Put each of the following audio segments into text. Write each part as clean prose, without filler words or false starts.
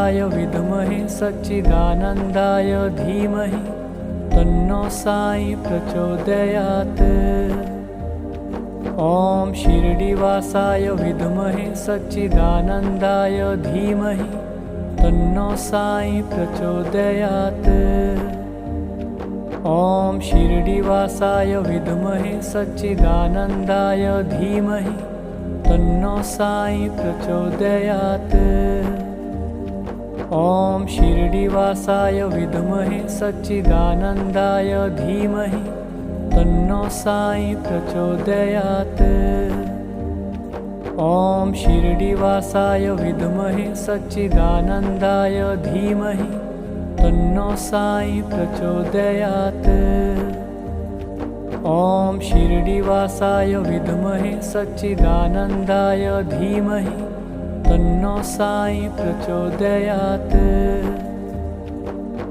श्रीनिवासाय विद्महे सच्चिदानन्दाय धीमहि तन्नो साई प्रचोदयात्। ॐ शिरडिवासाय विद्महे सच्चिदानन्दाय धीमहि तन्नो साई प्रचोदयात्। ॐ शिरडिवासाय विद्महे सच्चिदानन्दाय धीमहि तन्नो साई प्रचोदयात्। ॐ शिरडिवासाय विद्महे सच्चिदानन्दाय धीमहि तन्नो साई प्रचोदयात्। ॐ शिरडिवासाय विद्महे सच्चिदानन्दाय धीमहि तन्नो साई प्रचोदयात्। ॐ शिरडिवासाय विद्महे सच्चिदानन्दाय धीमहि तन्नो साई प्रचोदयात्।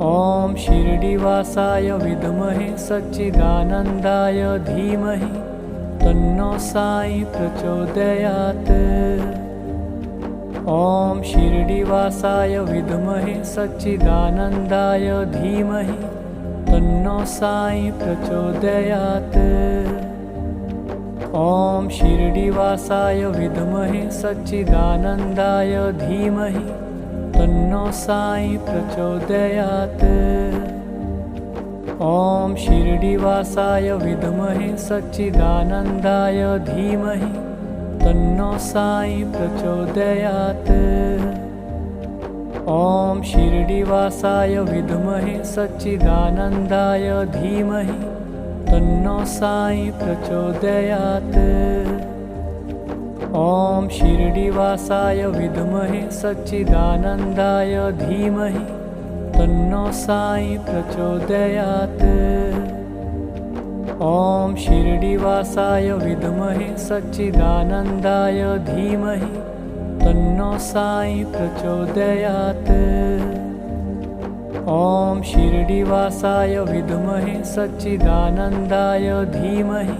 ॐ शिरडिवासाय विद्महे सच्चिदानन्दाय धीमहि तन्नो साई प्रचोदयात्। ॐ शिरडिवासाय विद्महे सच्चिदानन्दाय धीमहि तन्नो साई प्रचोदयात्। ॐ शिरडिवासाय विद्महे सच्चिदानन्दाय धीमहि तन्नो साई प्रचोदयात्। ॐ शिरडिवासाय विद्महे सच्चिदानन्दाय धीमहि तन्नो साई प्रचोदयात्। ॐ शिरडिवासाय विद्महे सच्चिदानन्दाय धीमहि तन्नो साई प्रचोदयात्। ॐ शिरडिवासाय विद्महे सच्चिदानन्दाय धीमहि तन्नो साई प्रचोदयात्। ॐ शिरडिवासाय विद्महे सच्चिदानन्दाय धीमहि तन्नो साई प्रचोदयात्। ॐ शिरडिवासाय विद्महे सच्चिदानन्दाय धीमहि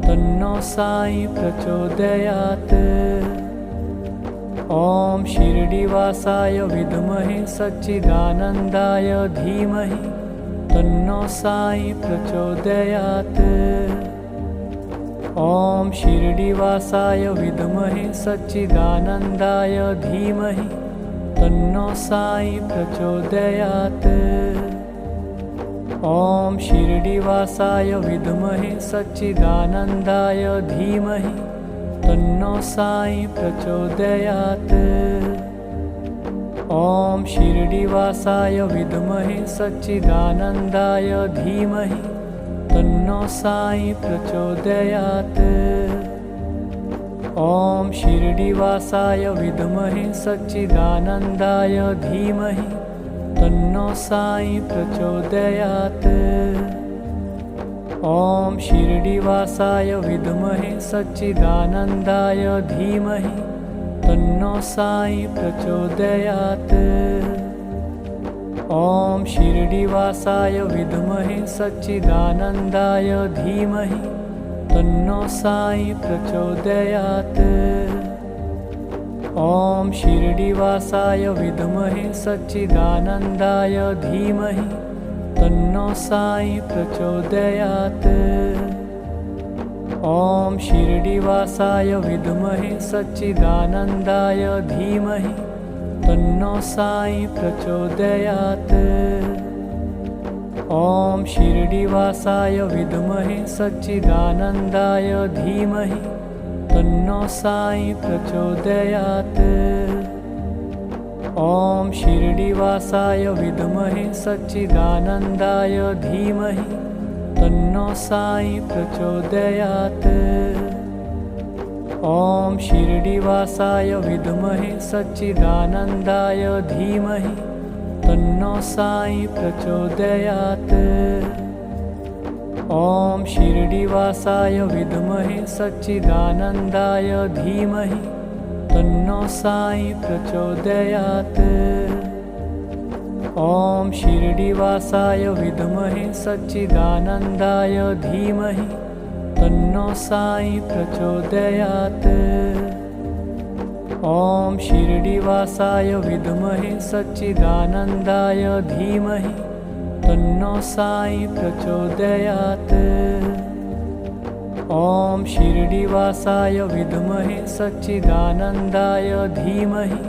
तन्नो साई प्रचोदयात्। ॐ शिरडिवासाय विद्महे सच्चिदानन्दाय धीमहि तन्नो साई प्रचोदयात्। ॐ शिरडिवासाय विद्महे सच्चिदानन्दाय धीमहि तन्नो साई प्रचोदयात्। ॐ शिरडिवासाय विद्महे सच्चिदानन्दाय धीमहि तन्नो साई प्रचोदयात्। ॐ शिरडिवासाय विद्महे सच्चिदानन्दाय धीमहि तन्नो साई प्रचोदयात्। ॐ शिरडिवासाय विद्महे सच्चिदानन्दाय धीमहि तन्नो साई प्रचोदयात्। ॐ शिरडिवासाय विद्महे सच्चिदानन्दाय धीमहि तन्नो साई प्रचोदयात्। ॐ शिरडिवासाय विद्महे सच्चिदानन्दाय धीमहि तन्नो साई प्रचोदयात्। ॐ शिरडिवासाय विद्महे सच्चिदानन्दाय धीमहि तन्नो साई प्रचोदयात्। ॐ शिरडिवासाय विद्महे सच्चिदानन्दाय धीमहि तन्नो साई प्रचोदयात्। ॐ शिरडिवासाय विद्महे सच्चिदानन्दाय धीमहि तन्नो साई प्रचोदयात्। ॐ शिरडिवासाय विद्महे सच्चिदानन्दाय धीमहि तन्नो साई प्रचोदयात्। ॐ शिरडिवासाय विद्महे सच्चिदानन्दाय धीमहि तन्नो साई प्रचोदयात्। ॐ शिरडिवासाय विद्महे सच्चिदानन्दाय धीमहि तन्नो साई प्रचोदयात्। ॐ शिरडिवासाय विद्महे सच्चिदानन्दाय धीमहि तन्नो साई प्रचोदयात्। ॐ शिरडिवासाय विद्महे सच्चिदानन्दाय धीमहि तन्नो साई प्रचोदयात्। ॐ शिरडिवासाय विद्महे सच्चिदानन्दाय धीमहि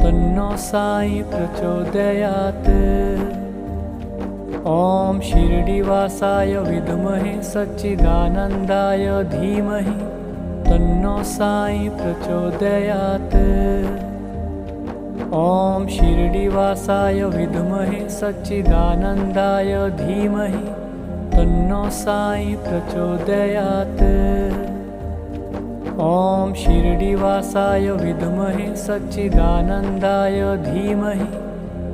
तन्नो साई प्रचोदयात्। ॐ शिरडिवासाय विद्महे सच्चिदानन्दाय धीमहि तन्नो साई प्रचोदयात्। ॐ शिरडिवासाय विद्महे सच्चिदानन्दाय धीमहि तन्नो साई प्रचोदयात्। ॐ शिरडिवासाय विद्महे सच्चिदानन्दाय धीमहि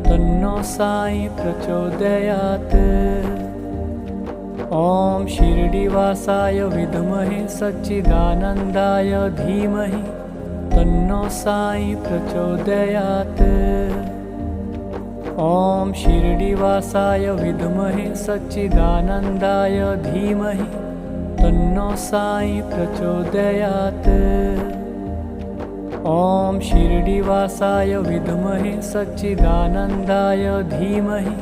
तन्नो साई प्रचोदयात्। ॐ शिरडिवासाय विद्महे सच्चिदानन्दाय धीमहि तन्नो साई प्रचोदयात्। ॐ शिरडिवासाय विद्महे सच्चिदानन्दाय धीमहि तन्नो साई प्रचोदयात्। ॐ शिरडिवासाय विद्महे सच्चिदानन्दाय धीमहि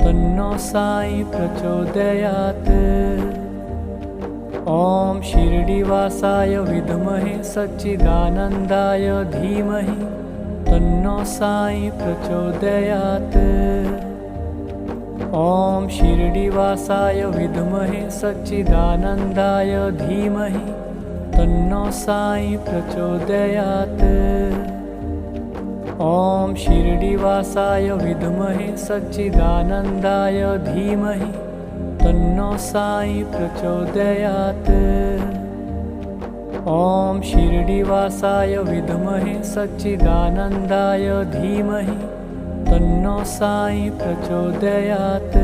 तन्नो साई प्रचोदयात्। ॐ शिरडिवासाय विद्महे सच्चिदानन्दाय धीमहि तन्नो साई प्रचोदयात्। ॐ शिरडिवासाय विद्महे सच्चिदानन्दाय धीमहि तन्नो साई प्रचोदयात्। ॐ शिरडिवासाय विद्महे सच्चिदानन्दाय धीमहि तन्नो साई प्रचोदयात्। ॐ शिरडिवासाय विद्महे सच्चिदानन्दाय धीमहि तन्नो साई प्रचोदयात्।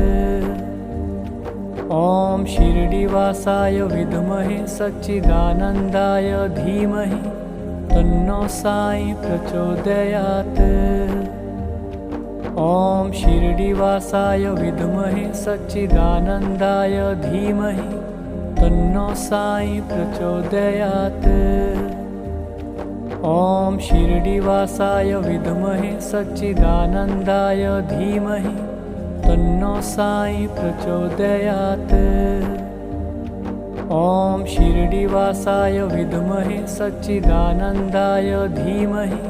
ॐ शिरडिवासाय विद्महे सच्चिदानन्दाय धीमहि तन्नो साई प्रचोदयात्। ॐ शिरडिवासाय विद्महे सच्चिदानन्दाय धीमहि तन्नो साई प्रचोदयात्। ॐ शिरडिवासाय विद्महे सच्चिदानन्दाय धीमहि तन्नो साई प्रचोदयात्। ॐ शिरडिवासाय विद्महे सच्चिदानन्दाय धीमहि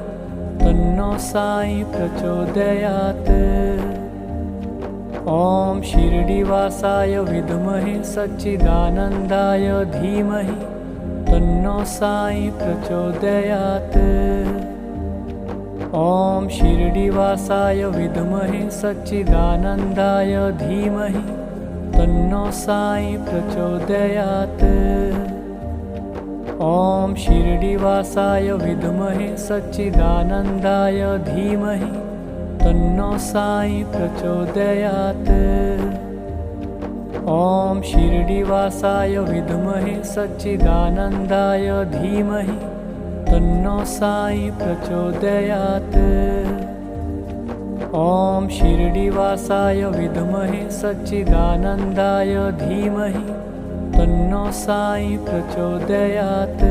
तन्नो साई प्रचोदयात्। ॐ शिरडिवासाय विद्महे सच्चिदानन्दाय धीमहि तन्नो साई प्रचोदयात्। ॐ शिरडिवासाय विद्महे सच्चिदानन्दाय धीमहि तन्नो साई प्रचोदयात्। ॐ शिरडिवासाय विद्महे सच्चिदानन्दाय धीमहि तन्नो साई प्रचोदयात्। ॐ शिरडिवासाय विद्महे सच्चिदानन्दाय धीमहि तन्नो साई प्रचोदयात्। ॐ शिरडिवासाय विद्महे सच्चिदानन्दाय धीमहि तन्नो साई प्रचोदयात्।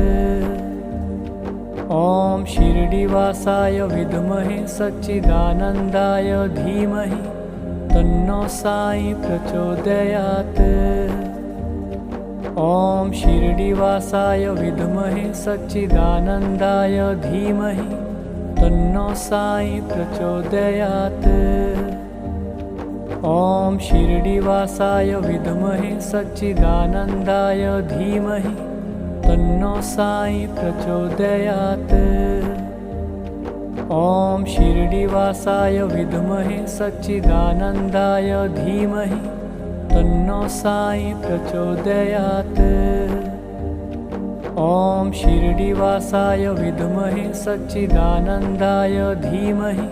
ॐ शिरडिवासाय विद्महे सच्चिदानन्दाय धीमहि तन्नो साई प्रचोदयात्। ॐ शिरडिवासाय विद्महे सच्चिदानन्दाय धीमहि तन्नो साई प्रचोदयात्। ॐ शिरडिवासाय विद्महे सच्चिदानन्दाय धीमहि तन्नो साई प्रचोदयात्। ॐ शिरडिवासाय विद्महे सच्चिदानन्दाय धीमहि तन्नो साई प्रचोदयात्। ॐ शिरडिवासाय विद्महे सच्चिदानन्दाय धीमहि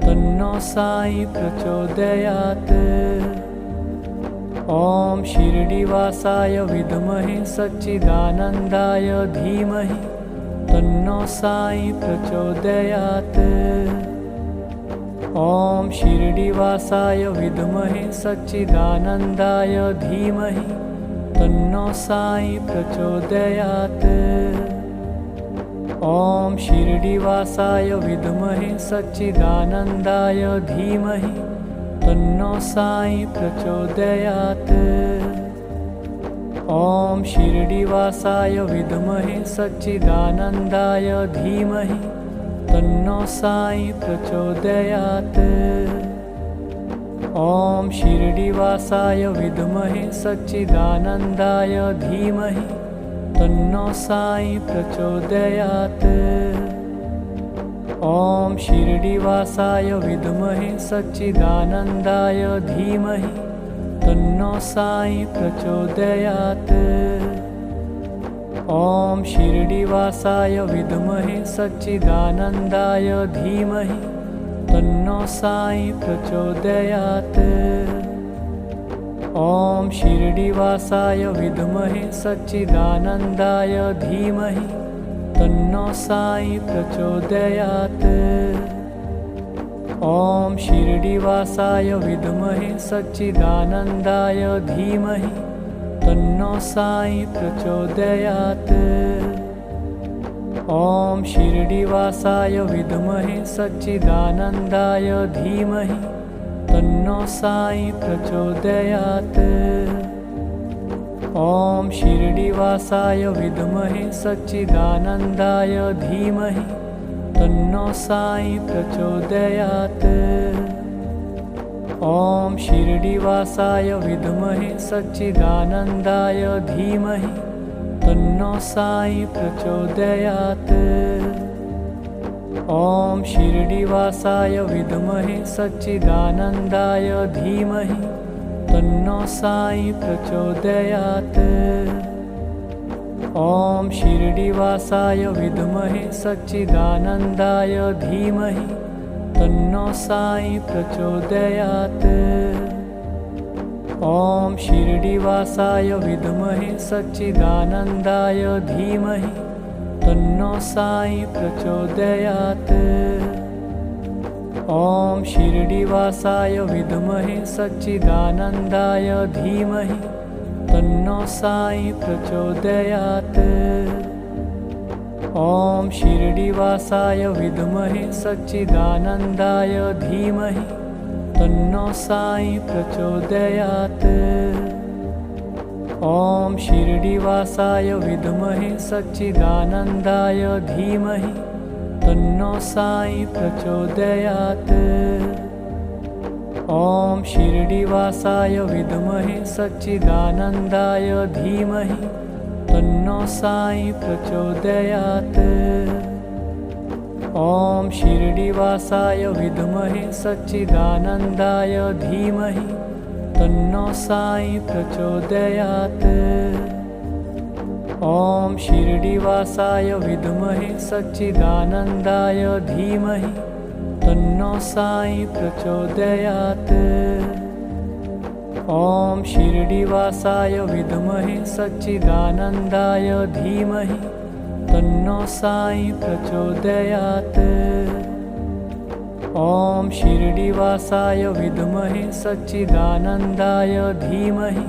तन्नो साई प्रचोदयात्। ॐ शिरडिवासाय विद्महे सच्चिदानन्दाय धीमहि तन्नो साई प्रचोदयात्। ॐ शिरडिवासाय विद्महे सच्चिदानन्दाय धीमहि तन्नो साई प्रचोदयात्। ॐ शिरडिवासाय विद्महे सच्चिदानन्दाय धीमहि तन्नो साई प्रचोदयात्। ॐ शिरडिवासाय विद्महे सच्चिदानन्दाय धीमहि तन्नो साई प्रचोदयात्। ॐ शिरडिवासाय विद्महे सच्चिदानन्दाय धीमहि तन्नो साई प्रचोदयात्। ॐ शिरडिवासाय विद्महे सच्चिदानन्दाय धीमहि तन्नो साई प्रचोदयात्। ॐ शिरडिवासाय विद्महे सच्चिदानन्दाय धीमहि तन्नो साई प्रचोदयात्। ॐ शिरडिवासाय विद्महे सच्चिदानन्दाय धीमहि तन्नो साई प्रचोदयात्। ॐ शिरडिवासाय विद्महे सच्चिदानन्दाय धीमहि तन्नो साई प्रचोदयात्। ॐ शिरडिवासाय विद्महे सच्चिदानन्दाय धीमहि तन्नो साई प्रचोदयात्। ॐ शिरडिवासाय विद्महे सच्चिदानन्दाय धीमहि तन्नो साई प्रचोदयात्। ॐ शिरडिवासाय विद्महे सच्चिदानन्दाय धीमहि तन्नो साई प्रचोदयात्। ॐ शिरडिवासाय विद्महे सच्चिदानन्दाय धीमहि तन्नो साई प्रचोदयात्। ॐ शिरडिवासाय विद्महे सच्चिदानन्दाय धीमहि तन्नो साई प्रचोदयात्। ॐ शिरडिवासाय विद्महे सच्चिदानन्दाय धीमहि तन्नो साई प्रचोदयात्। ॐ शिरडिवासाय विद्महे सच्चिदानन्दाय धीमहि तन्नो साई प्रचोदयात्। ॐ शिरडिवासाय विद्महे सच्चिदानन्दाय धीमहि तन्नो साई प्रचोदयात्। ॐ शिरडिवासाय विद्महे सच्चिदानन्दाय धीमहि तन्नो साई प्रचोदयात्। ॐ शिरडिवासाय विद्महे सच्चिदानन्दाय धीमहि तन्नो साई प्रचोदयात्। ॐ शिरडिवासाय विद्महे सच्चिदानन्दाय धीमहि तन्नो साई प्रचोदयात्। ॐ शिरडिवासाय विद्महे सच्चिदानन्दाय धीमहि तन्नो साई प्रचोदयात्। ॐ शिरडिवासाय विद्महे सच्चिदानन्दाय धीमहि तन्नो साई प्रचोदयात्। ॐ शिरडिवासाय विद्महे सच्चिदानन्दाय धीमहि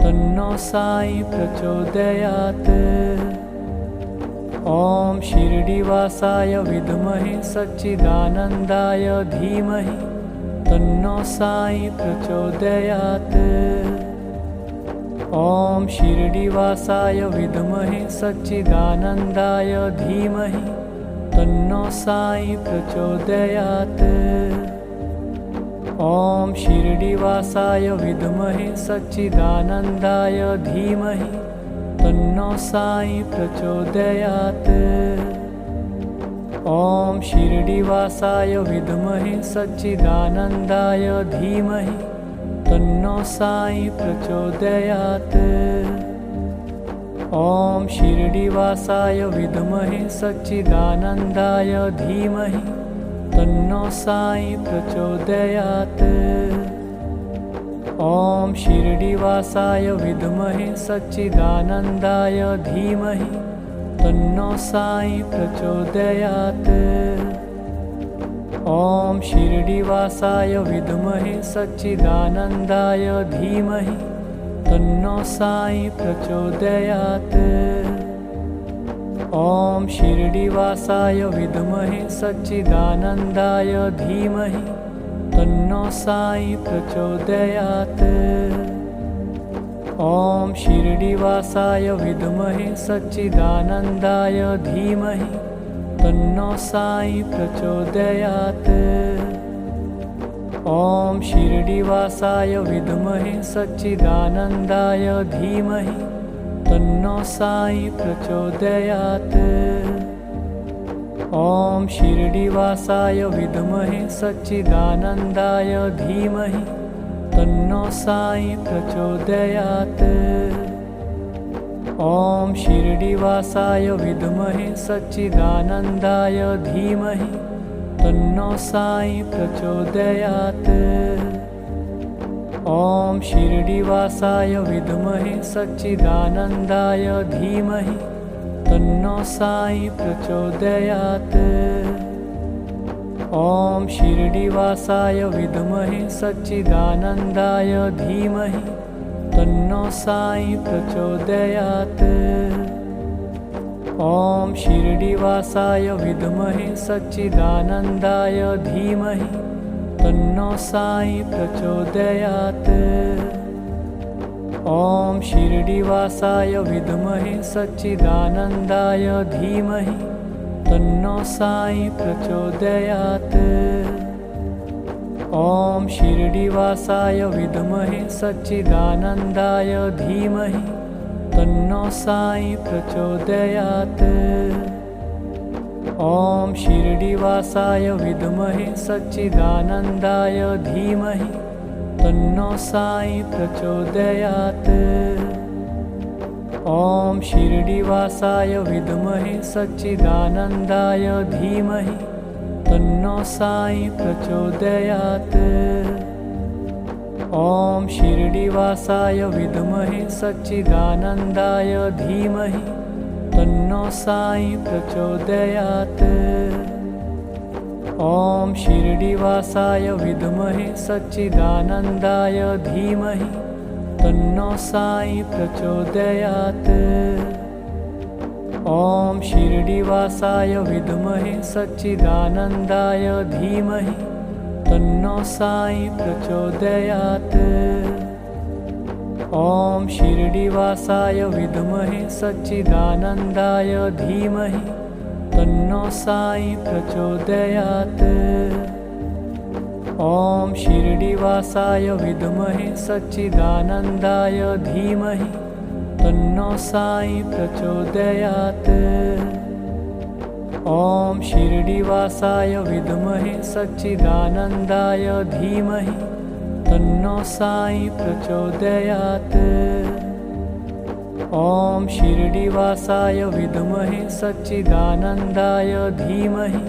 तन्नो साई प्रचोदयात्। ॐ शिरडिवासाय विद्महे सच्चिदानन्दाय धीमहि तन्नो साई प्रचोदयात्। ॐ शिरडिवासाय विद्महे सच्चिदानन्दाय धीमहि तन्नो साई प्रचोदयात्। ॐ शिरडिवासाय विद्महे सच्चिदानन्दाय धीमहि तन्नो साई प्रचोदयात्। ॐ शिरडिवासाय विद्महे सच्चिदानन्दाय धीमहि तन्नो साई प्रचोदयात्। ॐ शिरडिवासाय विद्महे सच्चिदानन्दाय धीमहि तन्नो साई प्रचोदयात्। ॐ शिरडिवासाय विद्महे सच्चिदानन्दाय धीमहि तन्नो साई प्रचोदयात्। ॐ शिरडिवासाय विद्महे सच्चिदानन्दाय धीमहि तन्नो साई प्रचोदयात्। ॐ शिरडिवासाय विद्महे सच्चिदानन्दाय धीमहि तन्नो साई प्रचोदयात्। ॐ शिरडिवासाय विद्महे सच्चिदानन्दाय धीमहि तन्नो साई प्रचोदयात्। ॐ शिरडिवासाय विद्महे सच्चिदानन्दाय धीमहि तन्नो साई प्रचोदयात्। ॐ शिरडिवासाय विद्महे सच्चिदानन्दाय धीमहि तन्नो साई प्रचोदयात्। ॐ शिरडिवासाय विद्महे सच्चिदानन्दाय धीमहि तन्नो साई प्रचोदयात्। ॐ शिरडिवासाय विद्महे सच्चिदानन्दाय धीमहि तन्नो साई प्रचोदयात्। ॐ शिरडिवासाय विद्महे सच्चिदानन्दाय धीमहि तन्नो साई प्रचोदयात्। ॐ शिरडिवासाय विद्महे सच्चिदानन्दाय धीमहि तन्नो साई प्रचोदयात्। ॐ शिरडिवासाय विद्महे सच्चिदानन्दाय धीमहि तन्नो साई प्रचोदयात्। ॐ शिरडिवासाय विद्महे सच्चिदानन्दाय धीमहि तन्नो साई प्रचोदयात्। ॐ शिरडिवासाय विद्महे सच्चिदानन्दाय धीमहि तन्नो साई प्रचोदयात्। ॐ शिरडिवासाय विद्महे सच्चिदानन्दाय धीमहि तन्नो साई प्रचोदयात्। ॐ शिरडिवासाय विद्महे सच्चिदानन्दाय धीमहि तन्नो साई प्रचोदयात्। ॐ शिरडिवासाय विद्महे सच्चिदानन्दाय धीमहि तन्नो साई प्रचोदयात्। ॐ शिरडिवासाय विद्महे सच्चिदानन्दाय धीमहि तन्नो साई प्रचोदयात्। ॐ शिरडिवासाय विद्महे सच्चिदानन्दाय धीमहि तन्नो साई प्रचोदयात्। ॐ शिरडिवासाय विद्महे सच्चिदानन्दाय धीमहि तन्नो साई प्रचोदयात्। ॐ शिरडिवासाय विद्महे सच्चिदानन्दाय धीमहि तन्नो साई प्रचोदयात्। ॐ शिरडिवासाय विद्महे सच्चिदानन्दाय धीमहि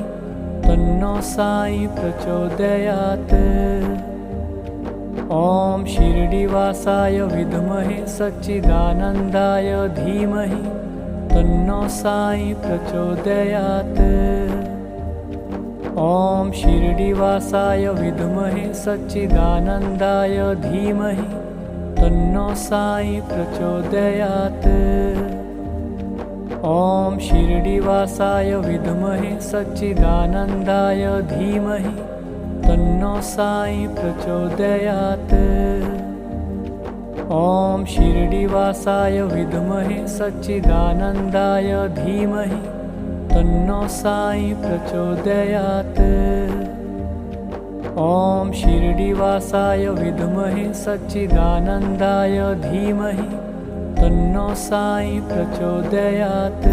तन्नो साई प्रचोदयात्। ॐ शिरडिवासाय विद्महे सच्चिदानन्दाय धीमहि तन्नो साई प्रचोदयात्। ॐ शिरडिवासाय विद्महे सच्चिदानन्दाय धीमहि तन्नो साई प्रचोदयात्। ॐ शिरडिवासाय विद्महे सच्चिदानन्दाय धीमहि तन्नो साई प्रचोदयात्। ॐ शिरडिवासाय विद्महे सच्चिदानन्दाय धीमहि तन्नो साई प्रचोदयात्। ॐ शिरडिवासाय विद्महे सच्चिदानन्दाय धीमहि तन्नो साई प्रचोदयात्।